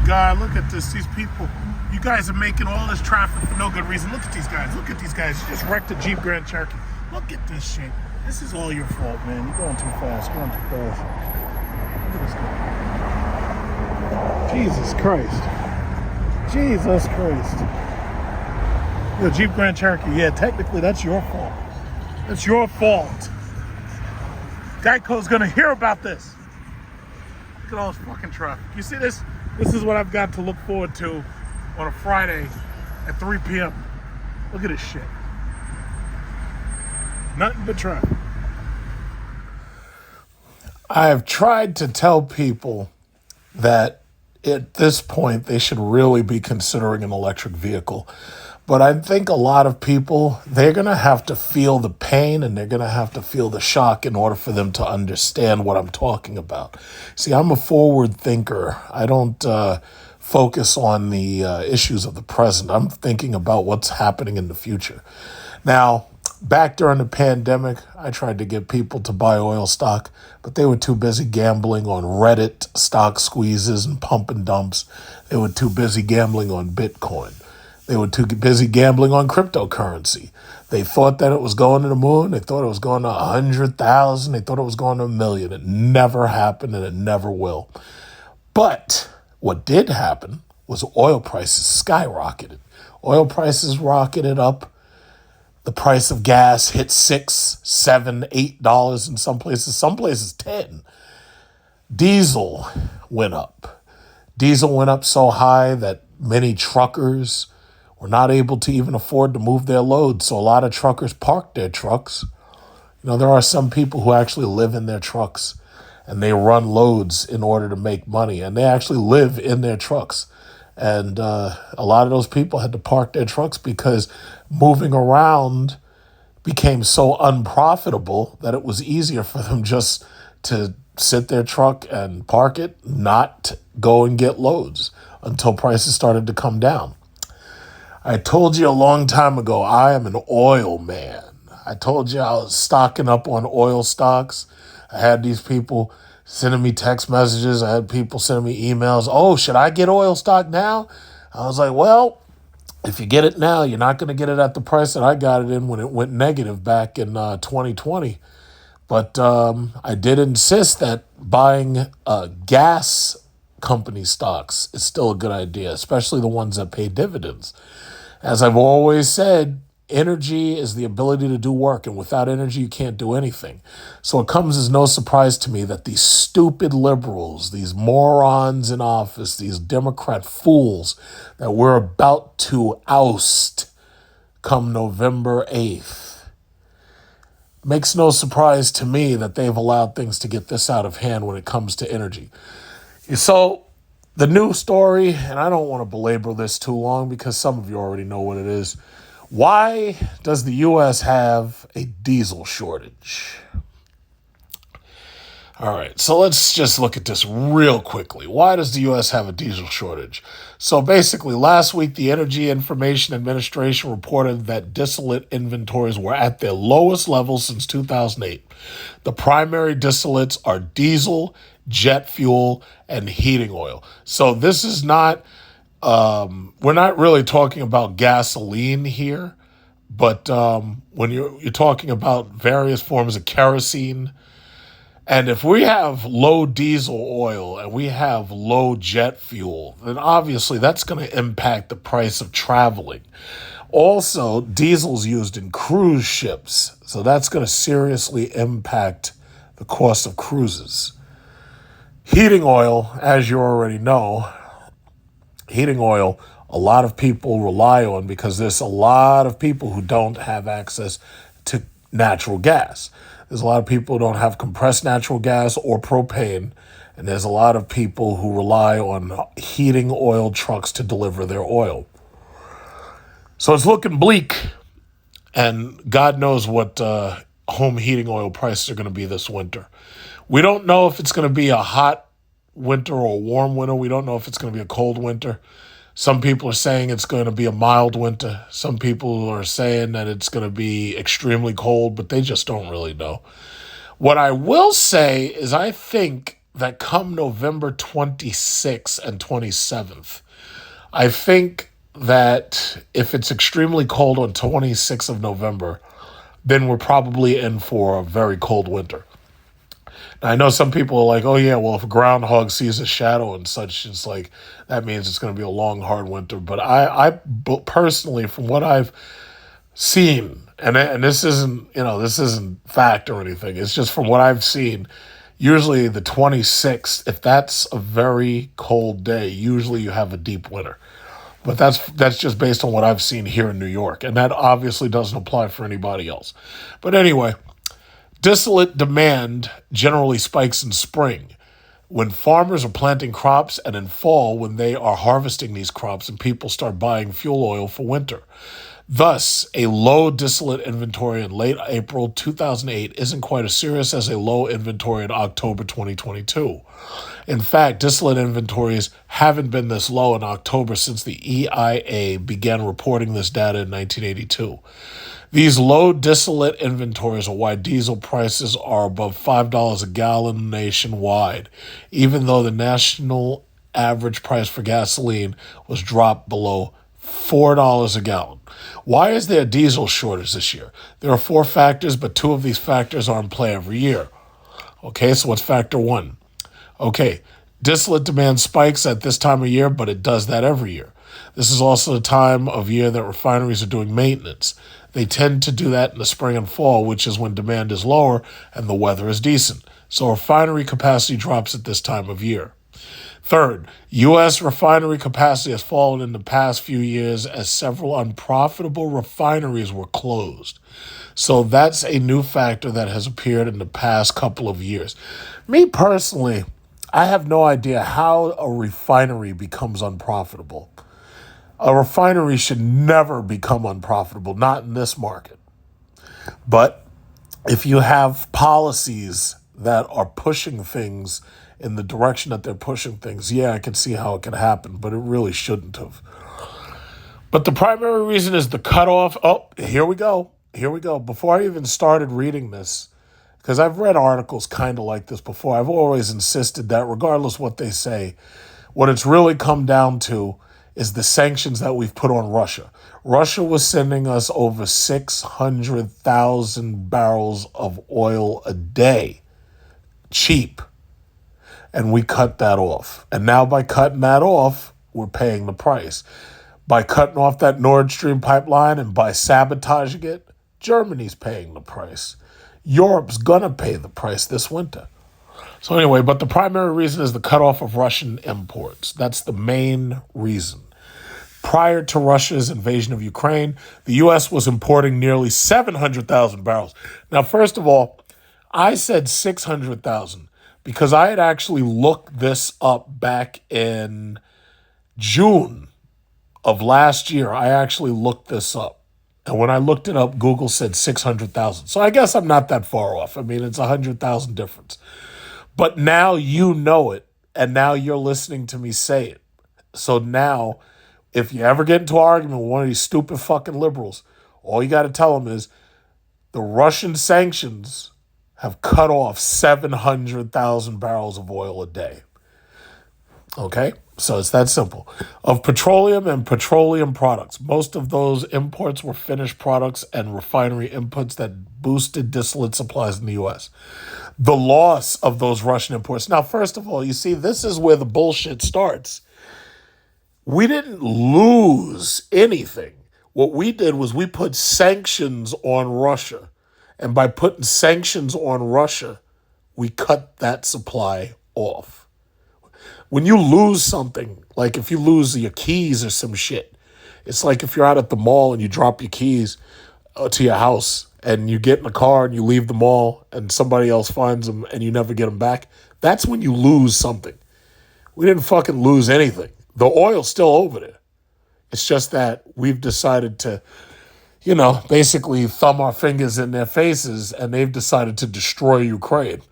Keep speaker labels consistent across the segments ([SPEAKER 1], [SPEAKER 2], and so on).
[SPEAKER 1] God, look at this. These people, you guys are making all this traffic for no good reason. Look at these guys. Look at these guys. You just wrecked a Jeep Grand Cherokee. Look at this shit. This is all your fault, man. You're going too fast. Going too fast. Look at this guy. Jesus Christ. Jesus Christ. Yo, Jeep Grand Cherokee. Yeah, technically that's your fault. That's your fault. Geico's gonna hear about this. Look at all this fucking traffic. You see this? This is what I've got to look forward to on a Friday at 3 p.m. Look at this shit. Nothing but traffic. I have tried to tell people that at this point they should really be considering an electric vehicle. But I think a lot of people, they're going to have to feel the pain and they're going to have to feel the shock in order for them to understand what I'm talking about. See, I'm a forward thinker. I don't focus on the issues of the present. I'm thinking about what's happening in the future. Now, back during the pandemic, I tried to get people to buy oil stock, but they were too busy gambling on Reddit stock squeezes and pump and dumps. They were too busy gambling on Bitcoin. They were too busy gambling on cryptocurrency. They thought that it was going to the moon. They thought it was going to 100,000. They thought it was going to 1,000,000. It never happened and it never will. But what did happen was oil prices skyrocketed. Oil prices rocketed up. The price of gas hit $6, $7, $8 in some places 10. Diesel went up. Diesel went up so high that many truckers were not able to even afford to move their loads. So a lot of truckers parked their trucks. You know, there are some people who actually live in their trucks and they run loads in order to make money. And they actually live in their trucks. And a lot of those people had to park their trucks because moving around became so unprofitable that it was easier for them just to sit their truck and park it, not go and get loads until prices started to come down. I told you a long time ago, I am an oil man. I told you I was stocking up on oil stocks. I had these people sending me text messages. I had people sending me emails. Oh, should I get oil stock now? I was like, well, if you get it now, you're not going to get it at the price that I got it in when it went negative back in 2020. But I did insist that buying gas company stocks is still a good idea, especially the ones that pay dividends. As I've always said, energy is the ability to do work, and without energy, you can't do anything. So it comes as no surprise to me that these stupid liberals, these morons in office, these Democrat fools that we're about to oust come November 8th, makes no surprise to me that they've allowed things to get this out of hand when it comes to energy. So the new story, and I don't want to belabor this too long because some of you already know what it is. Why does the U.S. have a diesel shortage? All right, so let's just look at this real quickly. Why does the U.S. have a diesel shortage? So basically, last week, the Energy Information Administration reported that distillate inventories were at their lowest level since 2008. The primary distillates are diesel, jet fuel, and heating oil. So this is not, we're not really talking about gasoline here, but when you're talking about various forms of kerosene. And if we have low diesel oil and we have low jet fuel, then obviously that's going to impact the price of traveling. Also, diesel's used in cruise ships, so that's going to seriously impact the cost of cruises. Heating oil, as you already know, a lot of people rely on because there's a lot of people who don't have access to natural gas. There's a lot of people who don't have compressed natural gas or propane, and there's a lot of people who rely on heating oil trucks to deliver their oil. So it's looking bleak, and God knows what home heating oil prices are going to be this winter. We don't know if it's going to be a hot winter or a warm winter. We don't know if it's going to be a cold winter. Some people are saying it's going to be a mild winter. Some people are saying that it's going to be extremely cold, but they just don't really know. What I will say is I think that come November 26th and 27th, I think that if it's extremely cold on 26th of November, then we're probably in for a very cold winter. Now, I know some people are like, oh, yeah, well, if a groundhog sees a shadow and such, it's like that means it's going to be a long, hard winter. But I personally, from what I've seen, and this isn't fact or anything. It's just from what I've seen. Usually the 26th, if that's a very cold day, usually you have a deep winter. But that's just based on what I've seen here in New York, and that obviously doesn't apply for anybody else. But anyway, distillate demand generally spikes in spring when farmers are planting crops, and in fall when they are harvesting these crops and people start buying fuel oil for winter. Thus, a low distillate inventory in late April 2008 isn't quite as serious as a low inventory in October 2022. In fact, distillate inventories haven't been this low in October since the EIA began reporting this data in 1982. These low distillate inventories are why diesel prices are above $5 a gallon nationwide, even though the national average price for gasoline was dropped below $4 a gallon. Why is there a diesel shortage this year? There are four factors, but two of these factors are in play every year. Okay, so what's factor one? Okay, distillate demand spikes at this time of year, but it does that every year. This is also the time of year that refineries are doing maintenance. They tend to do that in the spring and fall, which is when demand is lower and the weather is decent. So refinery capacity drops at this time of year. Third, U.S. refinery capacity has fallen in the past few years as several unprofitable refineries were closed. So that's a new factor that has appeared in the past couple of years. Me personally, I have no idea how a refinery becomes unprofitable. A refinery should never become unprofitable, not in this market. But if you have policies that are pushing things in the direction that they're pushing things, yeah, I can see how it could happen, but it really shouldn't have. But the primary reason is the cutoff. Oh, here we go. Here we go. Before I even started reading this, because I've read articles kind of like this before, I've always insisted that regardless what they say, what it's really come down to is the sanctions that we've put on Russia. Russia was sending us over 600,000 barrels of oil a day, cheap. And we cut that off. And now by cutting that off, we're paying the price. By cutting off that Nord Stream pipeline and by sabotaging it, Germany's paying the price. Europe's going to pay the price this winter. So anyway, but the primary reason is the cutoff of Russian imports. That's the main reason. Prior to Russia's invasion of Ukraine, the U.S. was importing nearly 700,000 barrels. Now, first of all, I said 600,000. Because I had actually looked this up back in June of last year. I actually looked this up. And when I looked it up, Google said 600,000. So I guess I'm not that far off. I mean, it's 100,000 difference. But now you know it, and now you're listening to me say it. So now, if you ever get into an argument with one of these stupid fucking liberals, all you got to tell them is the Russian sanctions have cut off 700,000 barrels of oil a day. Okay? So it's that simple. Of petroleum and petroleum products, most of those imports were finished products and refinery inputs that boosted distillate supplies in the U.S. The loss of those Russian imports. Now, first of all, you see, this is where the bullshit starts. We didn't lose anything. What we did was we put sanctions on Russia. And by putting sanctions on Russia, we cut that supply off. When you lose something, like if you lose your keys or some shit, it's like if you're out at the mall and you drop your keys to your house and you get in a car and you leave the mall and somebody else finds them and you never get them back. That's when you lose something. We didn't fucking lose anything. The oil's still over there. It's just that we've decided to basically thumb our fingers in their faces, and they've decided to destroy Ukraine.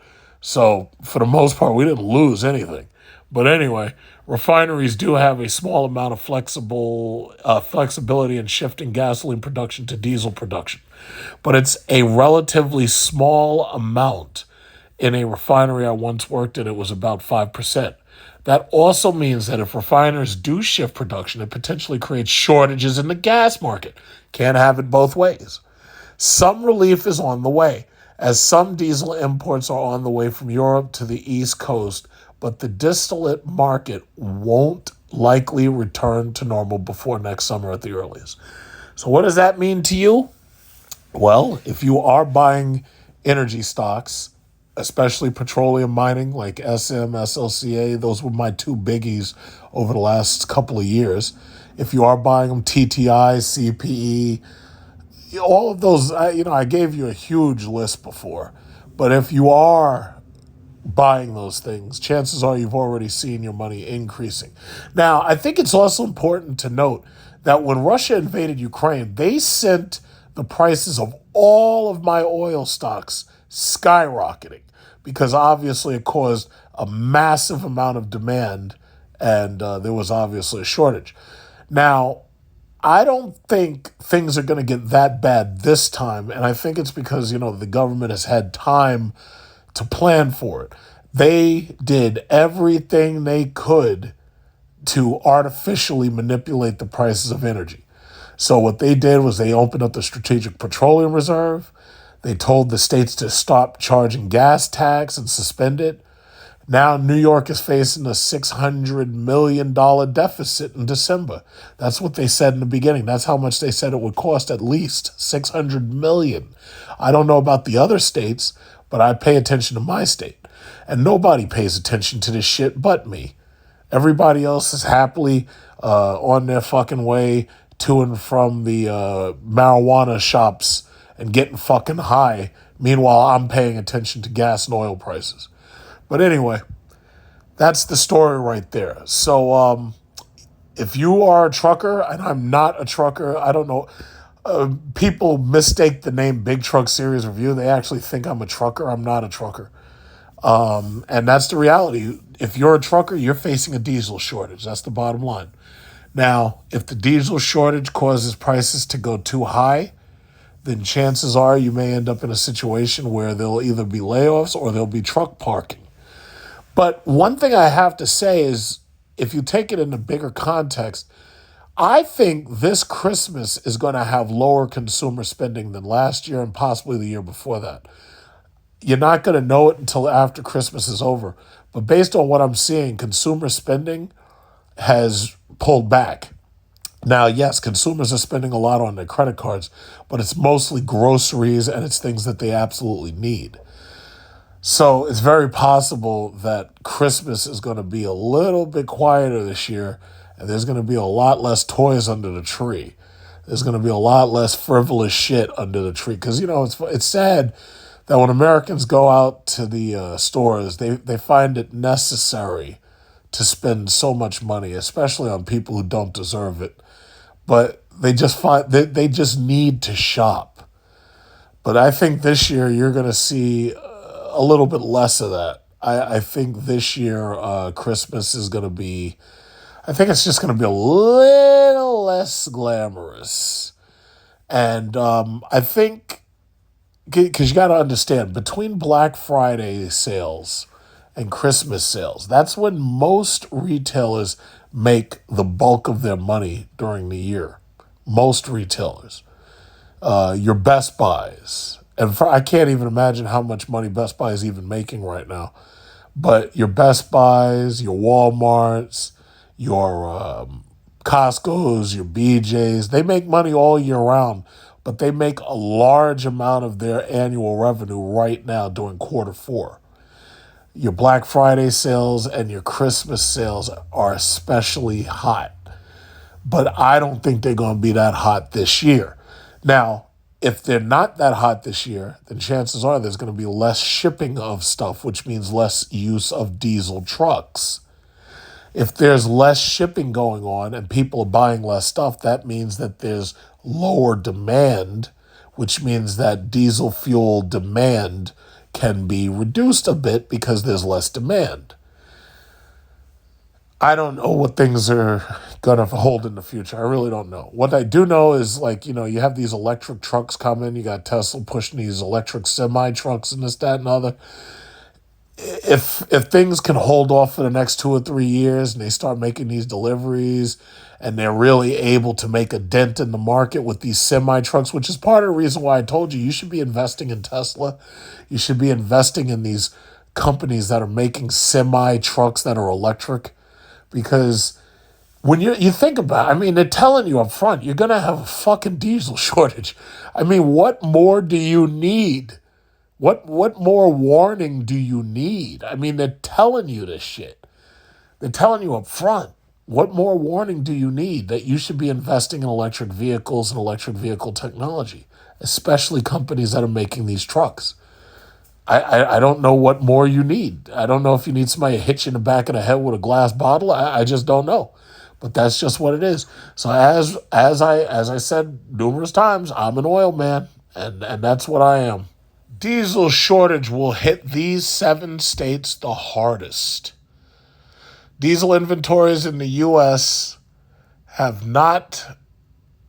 [SPEAKER 1] So for the most part, we didn't lose anything. But anyway, refineries do have a small amount of flexibility in shifting gasoline production to diesel production. But it's a relatively small amount In a refinery I once worked in, it was about 5%. That also means that if refiners do shift production, it potentially creates shortages in the gas market. Can't have it both ways. Some relief is on the way, as some diesel imports are on the way from Europe to the East Coast, but the distillate market won't likely return to normal before next summer at the earliest. So, what does that mean to you? Well, if you are buying energy stocks, especially petroleum mining like SM, SLCA, those were my two biggies over the last couple of years. If you are buying them, TTI, CPE, all of those, I gave you a huge list before. But if you are buying those things, chances are you've already seen your money increasing. Now, I think it's also important to note that when Russia invaded Ukraine, they sent the prices of all of my oil stocks skyrocketing because obviously it caused a massive amount of demand and there was obviously a shortage. Now, I don't think things are going to get that bad this time, and I think it's because, the government has had time to plan for it. They did everything they could to artificially manipulate the prices of energy. So what they did was they opened up the Strategic Petroleum Reserve. They told the states to stop charging gas tax and suspend it. Now New York is facing a $600 million deficit in December. That's what they said in the beginning. That's how much they said it would cost, at least $600 million. I don't know about the other states, but I pay attention to my state. And nobody pays attention to this shit but me. Everybody else is happily on their fucking way to and from the marijuana shops and getting fucking high. Meanwhile, I'm paying attention to gas and oil prices. But anyway, that's the story right there. So if you are a trucker, and I'm not a trucker, I don't know. People mistake the name Big Truck Series Review. They actually think I'm a trucker. I'm not a trucker. And that's the reality. If you're a trucker, you're facing a diesel shortage. That's the bottom line. Now, if the diesel shortage causes prices to go too high, then chances are you may end up in a situation where there'll either be layoffs or there'll be truck parking. But one thing I have to say is, if you take it in a bigger context, I think this Christmas is going to have lower consumer spending than last year and possibly the year before that. You're not going to know it until after Christmas is over. But based on what I'm seeing, consumer spending has pulled back. Now, yes, consumers are spending a lot on their credit cards, but it's mostly groceries and it's things that they absolutely need. So it's very possible that Christmas is going to be a little bit quieter this year, and there's going to be a lot less toys under the tree. There's going to be a lot less frivolous shit under the tree. Because, it's sad that when Americans go out to the stores, they find it necessary to spend so much money, especially on people who don't deserve it. But they just need to shop. But I think this year you're going to see a little bit less of that. I think this year Christmas is going to be, I think it's just going to be a little less glamorous. And I think, because you got to understand, between Black Friday sales and Christmas sales, that's when most retailers make the bulk of their money during the year. Most retailers. Your Best Buys. And I can't even imagine how much money Best Buy is even making right now. But your Best Buys, your Walmarts, your Costco's, your BJ's, they make money all year round, but they make a large amount of their annual revenue right now during quarter four. Your Black Friday sales and your Christmas sales are especially hot. But I don't think they're going to be that hot this year. Now, if they're not that hot this year, then chances are there's going to be less shipping of stuff, which means less use of diesel trucks. If there's less shipping going on and people are buying less stuff, that means that there's lower demand, which means that diesel fuel demand can be reduced a bit because there's less demand. I don't know what things are going to hold in the future. I really don't know. What I do know is, you have these electric trucks coming. You got Tesla pushing these electric semi-trucks and this, that, and other. if things can hold off for the next 2 or 3 years and they start making these deliveries and they're really able to make a dent in the market with these semi trucks, which is part of the reason why I told you should be investing in Tesla. You should be investing in these companies that are making semi trucks that are electric, because when you think about it, I mean, they're telling you up front, you're going to have a fucking diesel shortage. I mean, what more do you need? What more warning do you need? I mean, they're telling you this shit. They're telling you up front. What more warning do you need that you should be investing in electric vehicles and electric vehicle technology, especially companies that are making these trucks? I don't know what more you need. I don't know if you need somebody to hit you in the back of the head with a glass bottle. I just don't know. But that's just what it is. So as I said numerous times, I'm an oil man, and that's what I am. Diesel shortage will hit these 7 states the hardest. Diesel inventories in the U.S. have not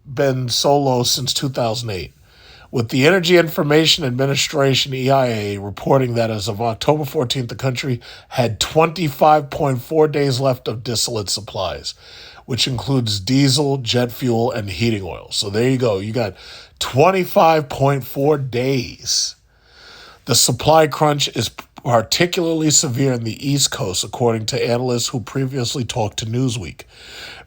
[SPEAKER 1] been so low since 2008, with the Energy Information Administration, EIA, reporting that as of October 14th, the country had 25.4 days left of distillate supplies, which includes diesel, jet fuel, and heating oil. So there you go. You got 25.4 days. The supply crunch is particularly severe in the East Coast, according to analysts who previously talked to Newsweek.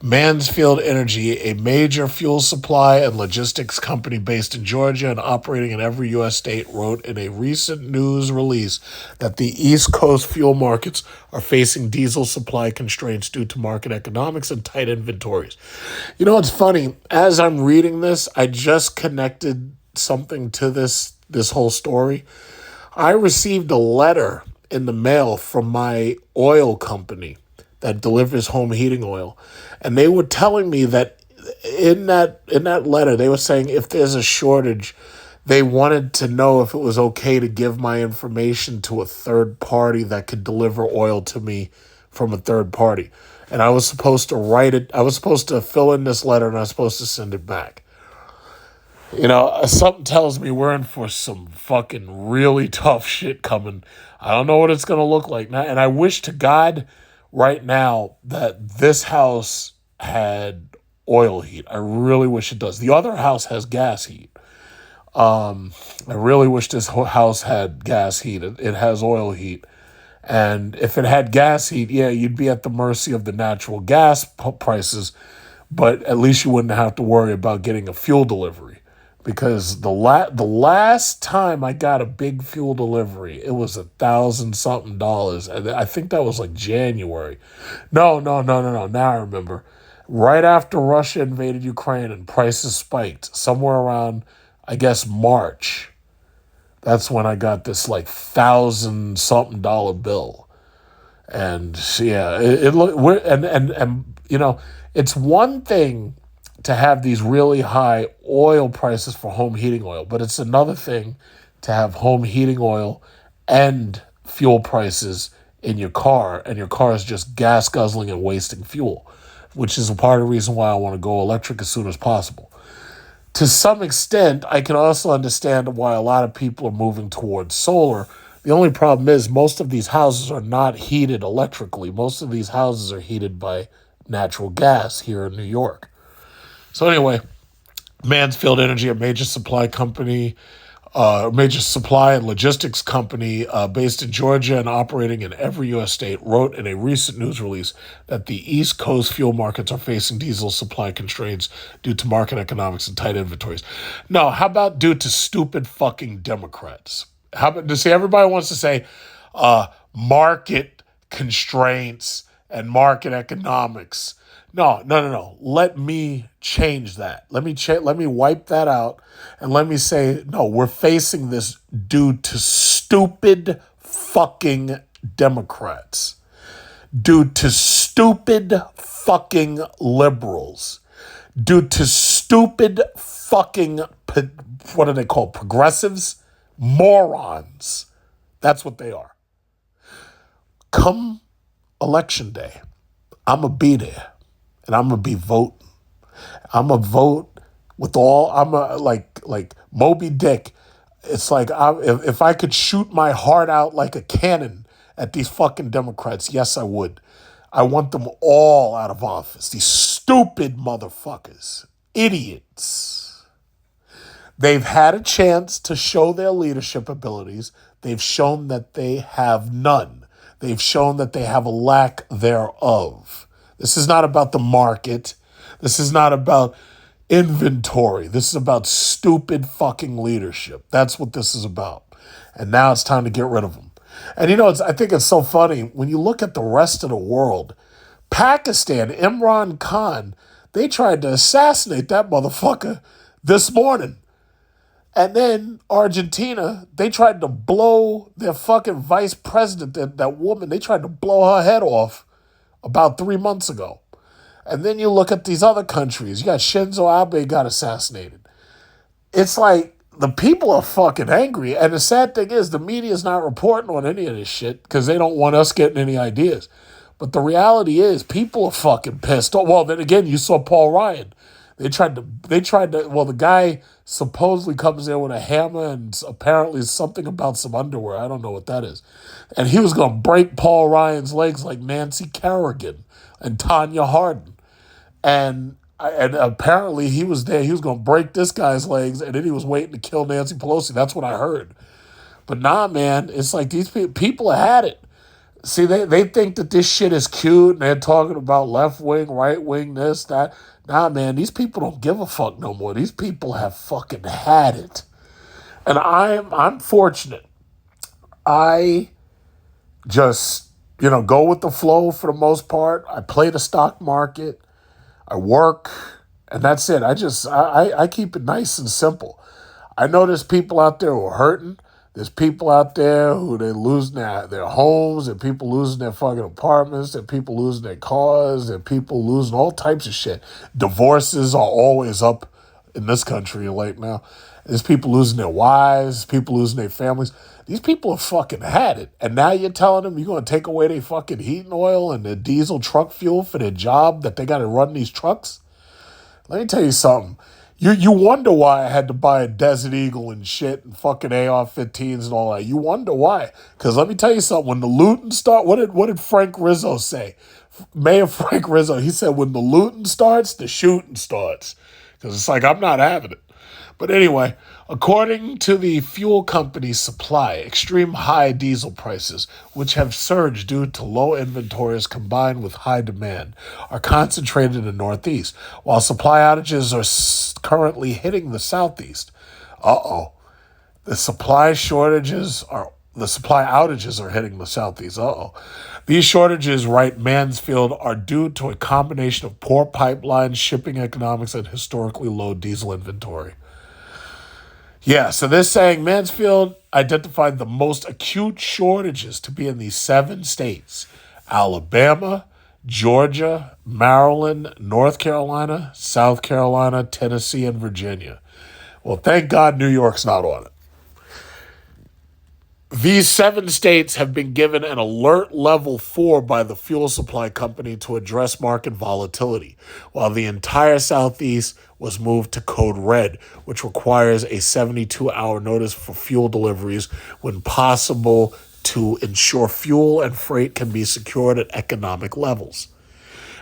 [SPEAKER 1] Mansfield Energy, a major fuel supply and logistics company based in Georgia and operating in every U.S. state, wrote in a recent news release that the East Coast fuel markets are facing diesel supply constraints due to market economics and tight inventories. You know, it's funny. As I'm reading this, I just connected something to this whole story. I received a letter in the mail from my oil company that delivers home heating oil, and they were telling me that in that letter they were saying if there's a shortage, they wanted to know if it was okay to give my information to a third party that could deliver oil to me from a third party. And I was supposed to write it. I was supposed to fill in this letter and I was supposed to send it back. You know, something tells me we're in for some fucking really tough shit coming. I don't know what it's going to look like now. And I wish to God right now that this house had oil heat. I really wish it does. The other house has gas heat. I really wish this house had gas heat. It has oil heat. And if it had gas heat, yeah, you'd be at the mercy of the natural gas prices, but at least you wouldn't have to worry about getting a fuel delivery. Because the last time I got a big fuel delivery, it was $1,000-something. And I think that was like January. No. Now I remember. Right after Russia invaded Ukraine and prices spiked, somewhere around, I guess, March. That's when I got this like $1,000-something bill. And yeah, it look and you know, it's one thing to have these really high oil prices for home heating oil, but it's another thing to have home heating oil and fuel prices in your car, and your car is just gas guzzling and wasting fuel, which is a part of the reason why I want to go electric as soon as possible. To some extent, I can also understand why a lot of people are moving towards solar. The only problem is most of these houses are not heated electrically. Most of these houses are heated by natural gas here in New York. So anyway, Mansfield Energy, a major supply and logistics company based in Georgia and operating in every U.S. state, wrote in a recent news release that the East Coast fuel markets are facing diesel supply constraints due to market economics and tight inventories. No, how about due to stupid fucking Democrats? How about, to see, everybody wants to say market constraints and market economics. No. Let me change that. Let me wipe that out and let me say, no, we're facing this due to stupid fucking Democrats. Due to stupid fucking liberals. Due to stupid fucking, what are they called? Progressives? Morons. That's what they are. Come election day, I'm going to be there. And I'm going to be voting. I'm going to vote with all, like Moby Dick. It's like if I could shoot my heart out like a cannon at these fucking Democrats? Yes, I would. I want them all out of office. These stupid motherfuckers. Idiots. They've had a chance to show their leadership abilities. They've shown that they have none. They've shown that they have a lack thereof. This is not about the market. This is not about inventory. This is about stupid fucking leadership. That's what this is about. And now it's time to get rid of them. And I think it's so funny when you look at the rest of the world. Pakistan, Imran Khan, they tried to assassinate that motherfucker this morning. And then Argentina, they tried to blow their fucking vice president, that woman, they tried to blow her head off about 3 months ago. And then you look at these other countries. You got Shinzo Abe got assassinated. It's like the people are fucking angry. And the sad thing is the media is not reporting on any of this shit because they don't want us getting any ideas. But the reality is people are fucking pissed. Well, then again, you saw Paul Ryan. They tried to, the guy supposedly comes there with a hammer and apparently something about some underwear. I don't know what that is. And he was going to break Paul Ryan's legs like Nancy Kerrigan and Tanya Hardin. And apparently he was there. He was going to break this guy's legs and then he was waiting to kill Nancy Pelosi. That's what I heard. But nah, man, it's like these people have had it. See, they think that this shit is cute and they're talking about left wing, right wing, this, that. Nah, man, these people don't give a fuck no more. These people have fucking had it. And I'm fortunate. I just, go with the flow for the most part. I play the stock market. I work. And that's it. I keep it nice and simple. I know there's people out there who are hurting. There's people out there who they losing their homes, and people losing their fucking apartments, and people losing their cars, and people losing all types of shit. Divorces are always up in this country right now. There's people losing their wives, people losing their families. These people have fucking had it. And now you're telling them you're going to take away their fucking heating oil and their diesel truck fuel for their job that they got to run these trucks? Let me tell you something. You wonder why I had to buy a Desert Eagle and shit and fucking AR-15s and all that. You wonder why. Because let me tell you something. When the looting starts, what did Frank Rizzo say? Mayor Frank Rizzo, he said, when the looting starts, the shooting starts. Because it's like, I'm not having it. But anyway, according to the fuel company Supply, extreme high diesel prices, which have surged due to low inventories combined with high demand, are concentrated in the Northeast, while supply outages are currently hitting the Southeast. The supply outages are hitting the Southeast. These shortages, write Mansfield, are due to a combination of poor pipelines, shipping economics, and historically low diesel inventory. Yeah, so they're saying Mansfield identified the most acute shortages to be in these 7 states: Alabama, Georgia, Maryland, North Carolina, South Carolina, Tennessee, and Virginia. Well, thank God New York's not on it. These 7 states have been given an alert level 4 by the fuel supply company to address market volatility, while the entire Southeast was moved to code red, which requires a 72-hour notice for fuel deliveries when possible to ensure fuel and freight can be secured at economic levels.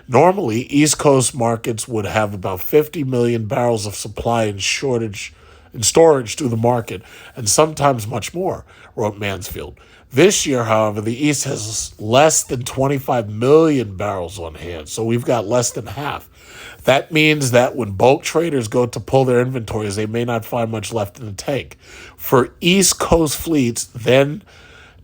[SPEAKER 1] Normally, East Coast markets would have about 50 million barrels of supply in storage through the market, and sometimes much more, wrote Mansfield. This year, however, the East has less than 25 million barrels on hand, so we've got less than half. That means that when bulk traders go to pull their inventories, they may not find much left in the tank. For East Coast fleets,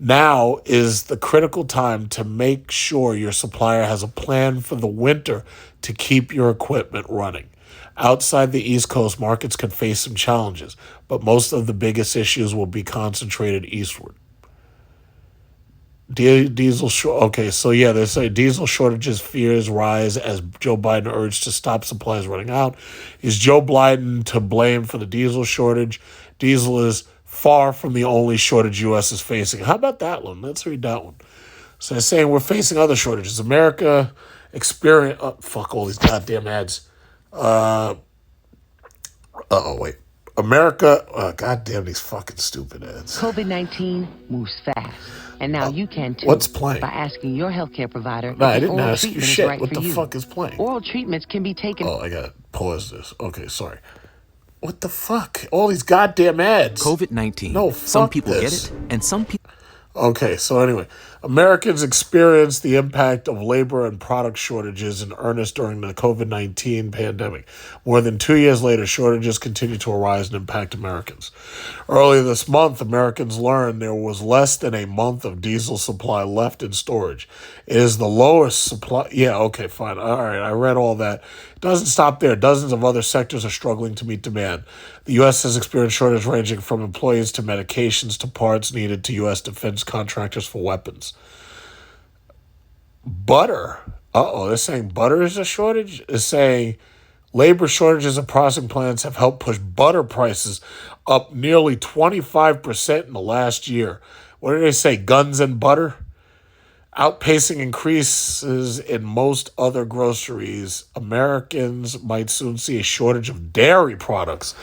[SPEAKER 1] now is the critical time to make sure your supplier has a plan for the winter to keep your equipment running. Outside the East Coast, markets could face some challenges, but most of the biggest issues will be concentrated eastward. Okay, so yeah, they say diesel shortages fears rise as Joe Biden urged to stop supplies running out. Is Joe Biden to blame for the diesel shortage? Diesel is far from the only shortage U.S. is facing. How about that one? Let's read that one. So they're saying we're facing other shortages. America experience... fuck all these goddamn ads. Wait. America... goddamn these fucking stupid ads.
[SPEAKER 2] COVID-19 moves fast And now you can too
[SPEAKER 1] What's playing?
[SPEAKER 2] by asking your healthcare provider
[SPEAKER 1] No,
[SPEAKER 2] if
[SPEAKER 1] I
[SPEAKER 2] the
[SPEAKER 1] didn't
[SPEAKER 2] oral
[SPEAKER 1] ask you
[SPEAKER 2] treatment is
[SPEAKER 1] shit.
[SPEAKER 2] right
[SPEAKER 1] What
[SPEAKER 2] for
[SPEAKER 1] the
[SPEAKER 2] you.
[SPEAKER 1] fuck is playing?
[SPEAKER 2] Oral treatments can be taken.
[SPEAKER 1] Oh, I gotta pause this. Okay, sorry. What the fuck? All these goddamn ads.
[SPEAKER 3] COVID-19.
[SPEAKER 1] No,
[SPEAKER 3] Some
[SPEAKER 1] fuck
[SPEAKER 3] people
[SPEAKER 1] this.
[SPEAKER 3] get it, and some people...
[SPEAKER 1] Okay, so anyway, Americans experienced the impact of labor and product shortages in earnest during the COVID-19 pandemic. More than 2 years later, shortages continue to arise and impact Americans. Earlier this month, Americans learned there was less than a month of diesel supply left in storage. It is the lowest supply. Yeah, okay, fine. All right, I read all that. It doesn't stop there. Dozens of other sectors are struggling to meet demand. The U.S. has experienced shortages ranging from employees to medications to parts needed to U.S. defense contractors for weapons. Butter. They're saying butter is a shortage? They're saying labor shortages and processing plants have helped push butter prices up nearly 25% in the last year. What did they say? Guns and butter? Outpacing increases in most other groceries, Americans might soon see a shortage of dairy products.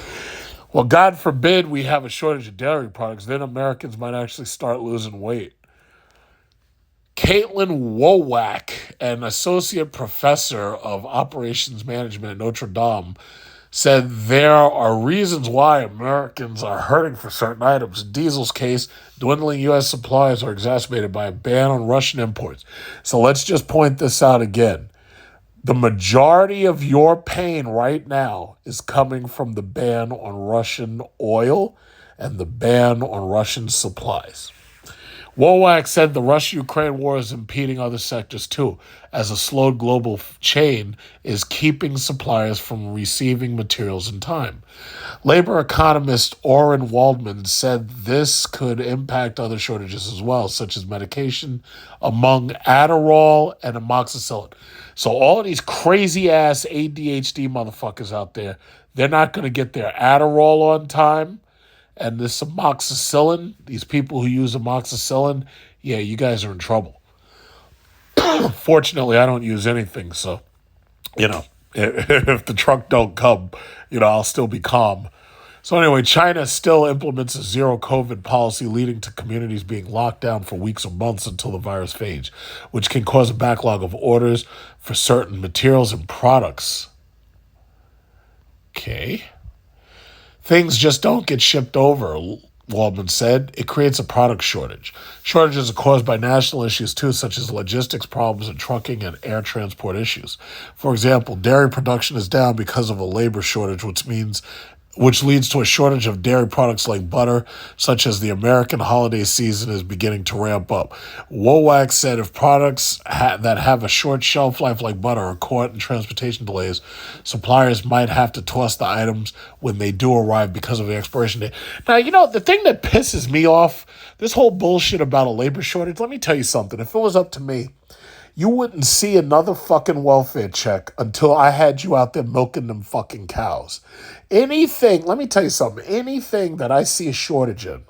[SPEAKER 1] Well, God forbid we have a shortage of dairy products, then Americans might actually start losing weight. Caitlin Wowak, an associate professor of operations management at Notre Dame, said there are reasons why Americans are hurting for certain items. In Diesel's case, dwindling U.S. supplies are exacerbated by a ban on Russian imports. So let's just point this out again. The majority of your pain right now is coming from the ban on Russian oil and the ban on Russian supplies. Wowak said the Russia-Ukraine war is impeding other sectors too, as a slowed global chain is keeping suppliers from receiving materials in time. Labor economist Orrin Waldman said this could impact other shortages as well, such as medication, among Adderall and amoxicillin. So all of these crazy-ass ADHD motherfuckers out there, they're not going to get their Adderall on time. And this amoxicillin, these people who use amoxicillin, yeah, you guys are in trouble. Fortunately, I don't use anything, so, if the truck don't come, I'll still be calm. So anyway, China still implements a zero COVID policy, leading to communities being locked down for weeks or months until the virus fades, which can cause a backlog of orders for certain materials and products. Okay. Things just don't get shipped over, Waldman said. It creates a product shortage. Shortages are caused by national issues too, such as logistics problems and trucking and air transport issues. For example, dairy production is down because of a labor shortage, which leads to a shortage of dairy products like butter, such as the American holiday season is beginning to ramp up. Wowak said if products that have a short shelf life like butter are caught in transportation delays, suppliers might have to toss the items when they do arrive because of the expiration date. Now, the thing that pisses me off, this whole bullshit about a labor shortage, let me tell you something. If it was up to me, you wouldn't see another fucking welfare check until I had you out there milking them fucking cows. Let me tell you something, anything that I see a shortage in,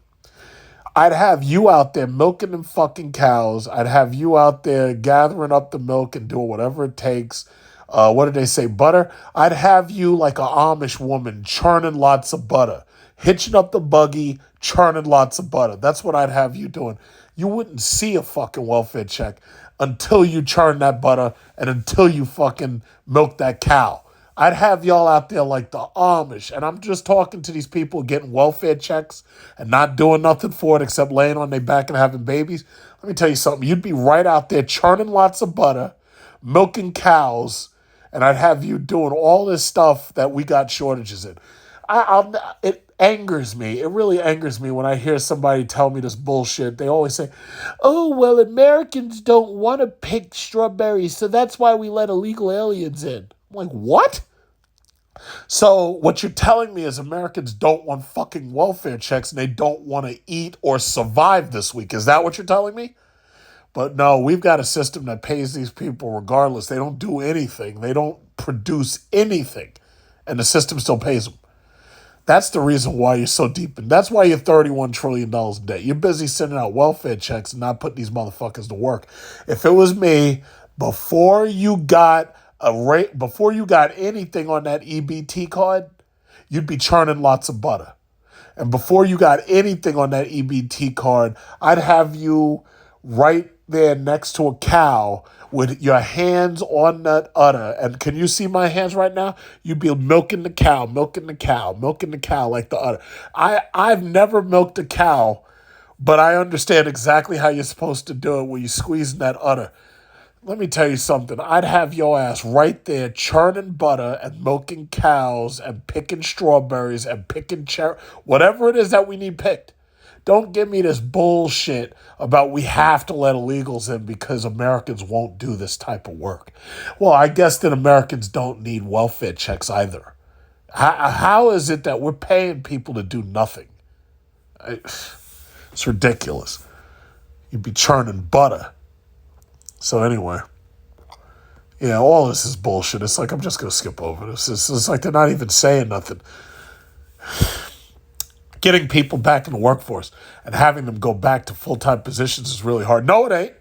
[SPEAKER 1] I'd have you out there milking them fucking cows. I'd have you out there gathering up the milk and doing whatever it takes. What did they say, butter? I'd have you like an Amish woman churning lots of butter, hitching up the buggy, churning lots of butter. That's what I'd have you doing. You wouldn't see a fucking welfare check until you churn that butter and until you fucking milk that cow. I'd have y'all out there like the Amish, and I'm just talking to these people getting welfare checks and not doing nothing for it except laying on their back and having babies. Let me tell you something. You'd be right out there churning lots of butter, milking cows, and I'd have you doing all this stuff that we got shortages in. It angers me. It really angers me when I hear somebody tell me this bullshit. They always say, oh, well, Americans don't want to pick strawberries, so that's why we let illegal aliens in. I'm like, what? So what you're telling me is Americans don't want fucking welfare checks and they don't want to eat or survive this week. Is that what you're telling me? But no, we've got a system that pays these people regardless. They don't do anything. They don't produce anything. And the system still pays them. That's the reason why you're so deep in. That's why you're $31 trillion in debt. You're busy sending out welfare checks and not putting these motherfuckers to work. If it was me, before you got anything on that EBT card, you'd be churning lots of butter. And before you got anything on that EBT card, I'd have you right there next to a cow with your hands on that udder. And can you see my hands right now? You'd be milking the cow, milking the cow, milking the cow like the udder. I've never milked a cow, but I understand exactly how you're supposed to do it when you're squeezing that udder. Let me tell you something. I'd have your ass right there churning butter and milking cows and picking strawberries and picking cherry, whatever it is that we need picked. Don't give me this bullshit about we have to let illegals in because Americans won't do this type of work. Well, I guess that Americans don't need welfare checks either. How is it that we're paying people to do nothing? It's ridiculous. You'd be churning butter. So anyway, yeah, all this is bullshit. It's like I'm just going to skip over this. It's like they're not even saying nothing. Getting people back in the workforce and having them go back to full-time positions is really hard. No, it ain't.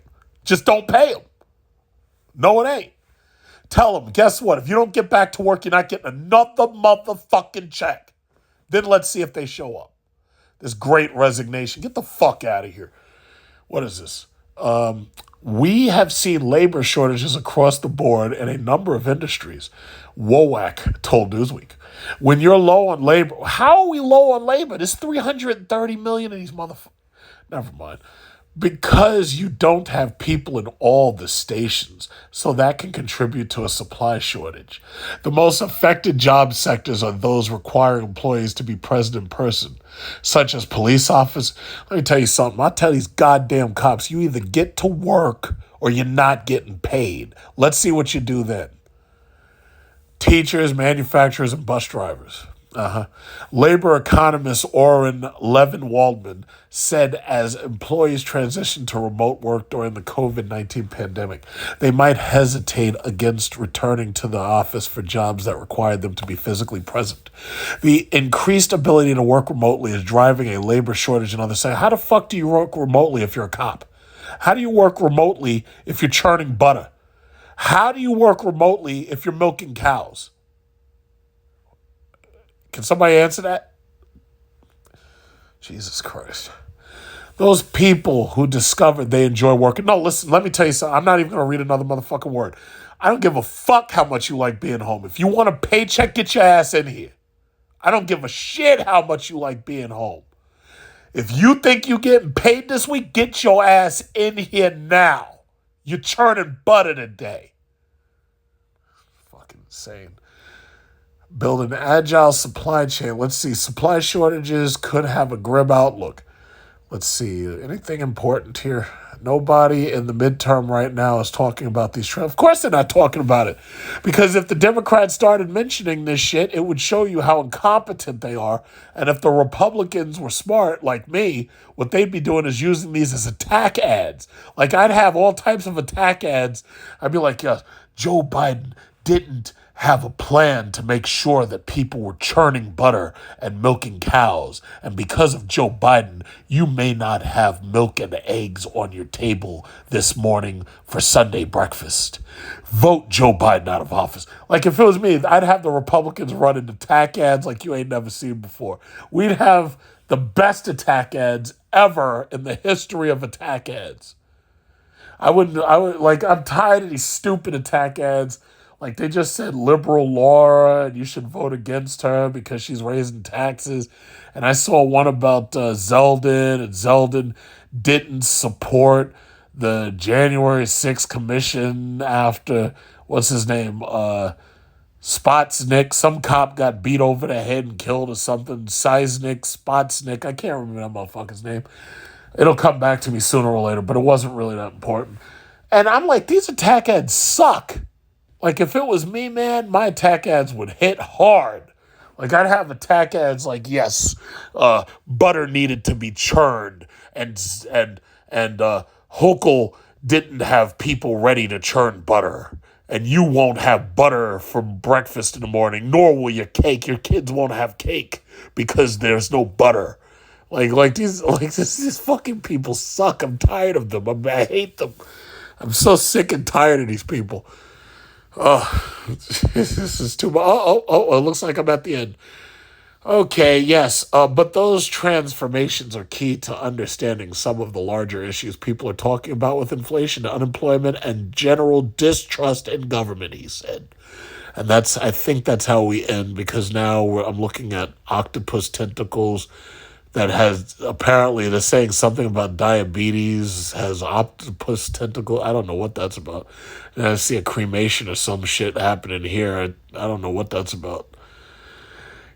[SPEAKER 1] Just don't pay them. No, it ain't. Tell them, guess what? If you don't get back to work, you're not getting another motherfucking check. Then let's see if they show up. This great resignation. Get the fuck out of here. What is this? We have seen labor shortages across the board in a number of industries. Wowak told Newsweek. When you're low on labor, how are we low on labor? There's 330 million of these motherfuckers. Never mind. Because you don't have people in all the stations, so that can contribute to a supply shortage. The most affected job sectors are those requiring employees to be present in person, such as police officers. Let me tell you something. I tell these goddamn cops, you either get to work or you're not getting paid. Let's see what you do then. Teachers, manufacturers, and bus drivers. Labor economist Orrin Levin-Waldman said as employees transitioned to remote work during the COVID-19 pandemic, they might hesitate against returning to the office for jobs that required them to be physically present. The increased ability to work remotely is driving a labor shortage in other sectors. How the fuck do you work remotely if you're a cop? How do you work remotely if you're churning butter? How do you work remotely if you're milking cows? Can somebody answer that? Jesus Christ. Those people who discovered they enjoy working. No, listen, let me tell you something. I'm not even going to read another motherfucking word. I don't give a fuck how much you like being home. If you want a paycheck, get your ass in here. I don't give a shit how much you like being home. If you think you're getting paid this week, get your ass in here now. You're churning butter today. Fucking insane. Build an agile supply chain. Let's see. Supply shortages could have a grim outlook. Let's see. Anything important here? Nobody in the midterm right now is talking about these trends. Of course they're not talking about it. Because if the Democrats started mentioning this shit, it would show you how incompetent they are. And if the Republicans were smart, like me, what they'd be doing is using these as attack ads. Like, I'd have all types of attack ads. I'd be like, yeah, Joe Biden didn't have a plan to make sure that people were churning butter and milking cows. And because of Joe Biden, you may not have milk and eggs on your table this morning for Sunday breakfast. Vote Joe Biden out of office. Like, if it was me, I'd have the Republicans running attack ads like you ain't never seen before. We'd have the best attack ads ever in the history of attack ads. I'm tired of these stupid attack ads. Like, they just said liberal Laura and you should vote against her because she's raising taxes. And I saw one about Zeldin, and Zeldin didn't support the January 6th commission after, what's his name, Spotsnick. Some cop got beat over the head and killed or something. Seisnick, Spotsnick, I can't remember that motherfucker's name. It'll come back to me sooner or later, but it wasn't really that important. And I'm like, these attack ads suck. Like, if it was me, man, my attack ads would hit hard. Like, I'd have attack ads like, yes, butter needed to be churned, and Hochul didn't have people ready to churn butter, and you won't have butter for breakfast in the morning, nor will your cake. Your kids won't have cake because there's no butter. These fucking people suck. I'm tired of them. I hate them. I'm so sick and tired of these people. Oh, this is too much. Oh, it looks like I'm at the end. Okay, yes, but those transformations are key to understanding some of the larger issues people are talking about with inflation, unemployment, and general distrust in government, he said. And I think that's how we end because now I'm looking at octopus tentacles that has apparently they're saying something about diabetes has octopus tentacle. I don't know what that's about. And I see a cremation or some shit happening here. I don't know what that's about.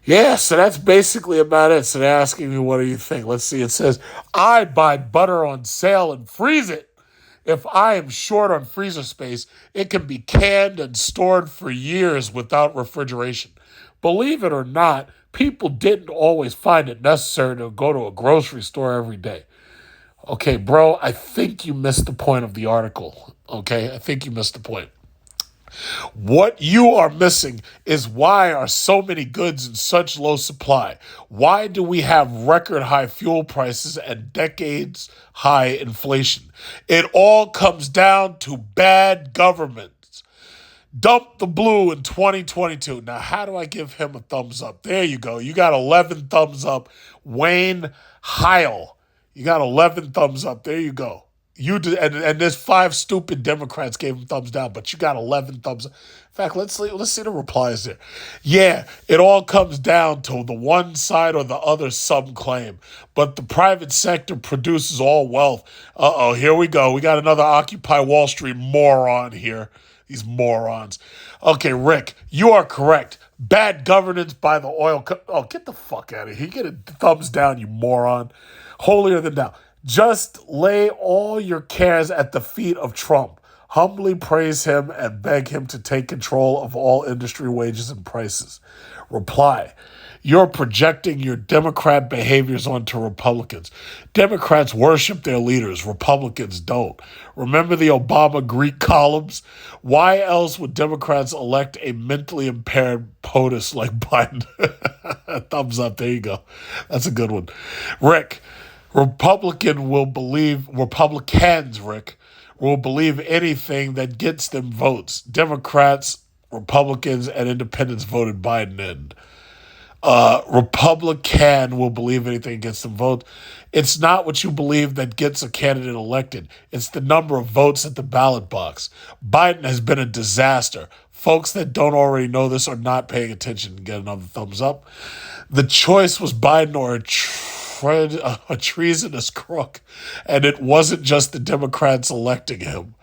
[SPEAKER 1] Yeah, so that's basically about it. So they're asking me, what do you think? Let's see. It says, I buy butter on sale and freeze it. If I am short on freezer space, it can be canned and stored for years without refrigeration. Believe it or not, people didn't always find it necessary to go to a grocery store every day. Okay, bro, I think you missed the point of the article. Okay, I think you missed the point. What you are missing is why are so many goods in such low supply? Why do we have record high fuel prices and decades high inflation? It all comes down to bad government. Dump the blue in 2022. Now, how do I give him a thumbs up? There you go. You got 11 thumbs up. Wayne Heil. You got 11 thumbs up. There you go. You did, and there's 5 stupid Democrats gave him thumbs down, but you got 11 thumbs up. In fact, let's see the replies there. Yeah, it all comes down to the one side or the other some claim, but the private sector produces all wealth. Here we go. We got another Occupy Wall Street moron here. These morons. Okay, Rick, you are correct. Bad governance by the oh, get the fuck out of here. You get a thumbs down, you moron. Holier than thou. Just lay all your cares at the feet of Trump. Humbly praise him and beg him to take control of all industry wages and prices. Reply. You're projecting your Democrat behaviors onto Republicans. Democrats worship their leaders. Republicans don't. Remember the Obama Greek columns? Why else would Democrats elect a mentally impaired POTUS like Biden? Thumbs up. There you go. That's a good one. Rick, Republicans, Rick, will believe anything that gets them votes. Democrats, Republicans, and independents voted Biden in. Republican will believe anything gets them votes. It's not what you believe that gets a candidate elected. It's the number of votes at the ballot box. Biden has been a disaster. Folks that don't already know this are not paying attention. Get another thumbs up. The choice was Biden or a treasonous crook, and it wasn't just the Democrats electing him.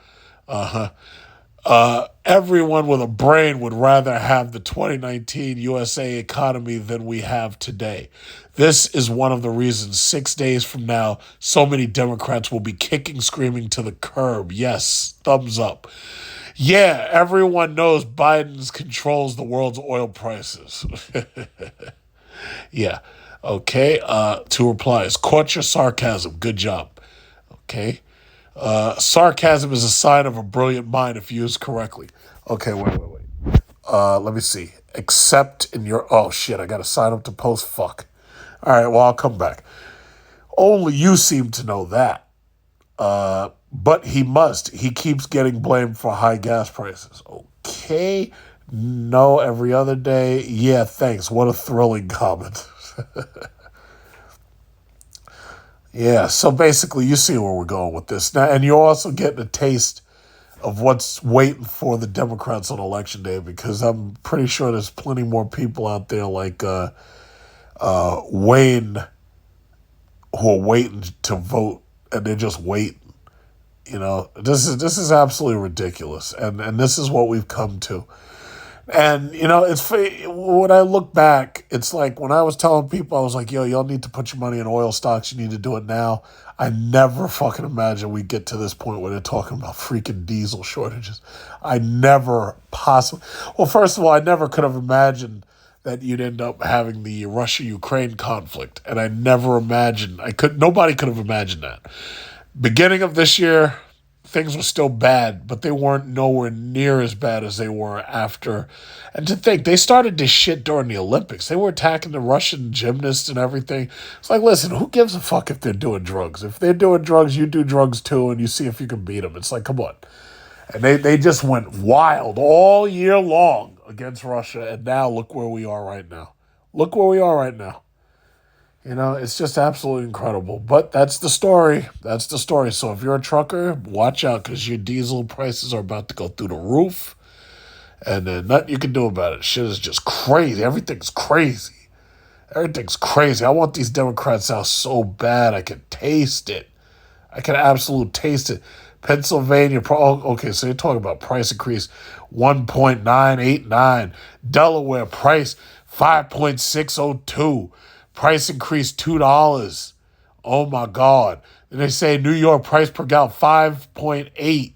[SPEAKER 1] Everyone with a brain would rather have the 2019 USA economy than we have today. This is one of the reasons 6 days from now, so many Democrats will be kicking, screaming to the curb. Yes, thumbs up. Yeah, everyone knows Biden controls the world's oil prices. Yeah. Okay. 2 replies. Caught your sarcasm. Good job. Okay. Sarcasm is a sign of a brilliant mind if used correctly. Okay, wait. Let me see. Except in your... Oh, shit, I got to sign up to post. Fuck. All right, well, I'll come back. Only you seem to know that. But he must. He keeps getting blamed for high gas prices. Okay. No, every other day. Yeah, thanks. What a thrilling comment. Yeah, so basically you see where we're going with this. Now, and you're also getting a taste of what's waiting for the Democrats on Election Day because I'm pretty sure there's plenty more people out there like Wayne who are waiting to vote and they're just waiting. You know, this is absolutely ridiculous. And this is what we've come to. And, you know, it's when I look back, it's like when I was telling people, I was like, yo, y'all need to put your money in oil stocks. You need to do it now. I never fucking imagined we get to this point where they're talking about freaking diesel shortages. I never possibly. Well, first of all, I never could have imagined that you'd end up having the Russia-Ukraine conflict. And I never imagined, nobody could have imagined that. Beginning of this year, things were still bad, but they weren't nowhere near as bad as they were after. And to think, they started this shit during the Olympics. They were attacking the Russian gymnasts and everything. It's like, listen, who gives a fuck if they're doing drugs? If they're doing drugs, you do drugs too, and you see if you can beat them. It's like, come on. And they just went wild all year long against Russia, and now look where we are right now. Look where we are right now. You know, it's just absolutely incredible. But that's the story. That's the story. So if you're a trucker, watch out because your diesel prices are about to go through the roof. And then nothing you can do about it. Shit is just crazy. Everything's crazy. Everything's crazy. I want these Democrats out so bad. I can taste it. I can absolutely taste it. Pennsylvania, okay, so you're talking about price increase 1.989. Delaware, price 5.602. Price increase $2. Oh my God. And they say New York price per gallon 5.8.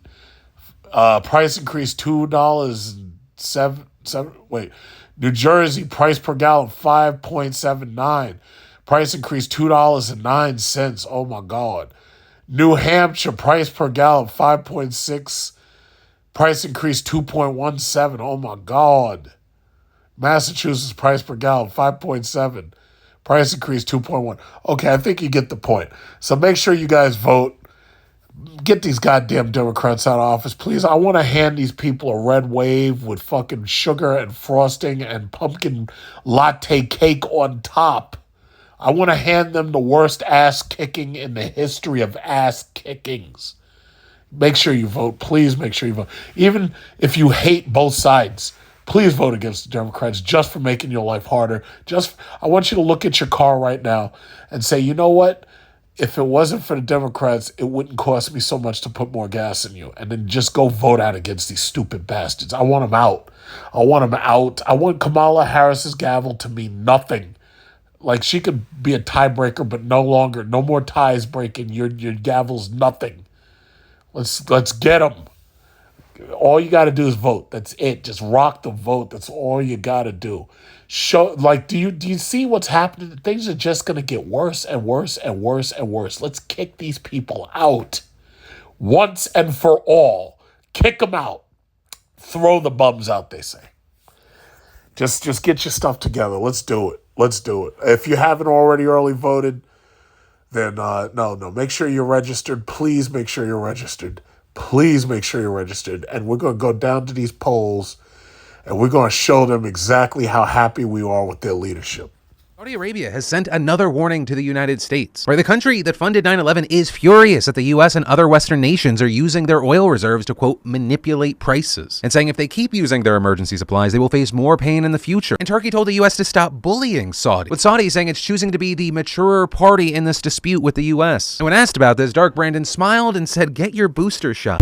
[SPEAKER 1] Price increase $2.7. Wait. New Jersey price per gallon 5.79. Price increase $2.09. Oh my God. New Hampshire price per gallon 5.6. Price increase 2.17. Oh my God. Massachusetts price per gallon 5.7. Price increase 2.1. Okay, I think you get the point. So make sure you guys vote. Get these goddamn Democrats out of office, please. I want to hand these people a red wave with fucking sugar and frosting and pumpkin latte cake on top. I want to hand them the worst ass kicking in the history of ass kickings. Make sure you vote. Please make sure you vote. Even if you hate both sides, please vote against the Democrats just for making your life harder. I want you to look at your car right now and say, you know what? If it wasn't for the Democrats, it wouldn't cost me so much to put more gas in you. And then just go vote out against these stupid bastards. I want them out. I want them out. I want Kamala Harris's gavel to mean nothing. Like, she could be a tiebreaker, but no more ties breaking. Your gavel's nothing. Let's get them. All you got to do is vote. That's it. Just rock the vote. That's all you got to do. Do you see what's happening? Things are just going to get worse and worse and worse and worse. Let's kick these people out once and for all. Kick them out. Throw the bums out, they say. Just get your stuff together. Let's do it. Let's do it. If you haven't already early voted, then no. Make sure you're registered. Please make sure you're registered. Please make sure you're registered. And we're going to go down to these polls and we're going to show them exactly how happy we are with their leadership.
[SPEAKER 3] Saudi Arabia has sent another warning to the United States, where the country that funded 9/11 is furious that the U.S. and other Western nations are using their oil reserves to, quote, manipulate prices, and saying if they keep using their emergency supplies, they will face more pain in the future. And Turkey told the U.S. to stop bullying Saudi, with Saudi saying it's choosing to be the maturer party in this dispute with the U.S. And when asked about this, Dark Brandon smiled and said, get your booster shot.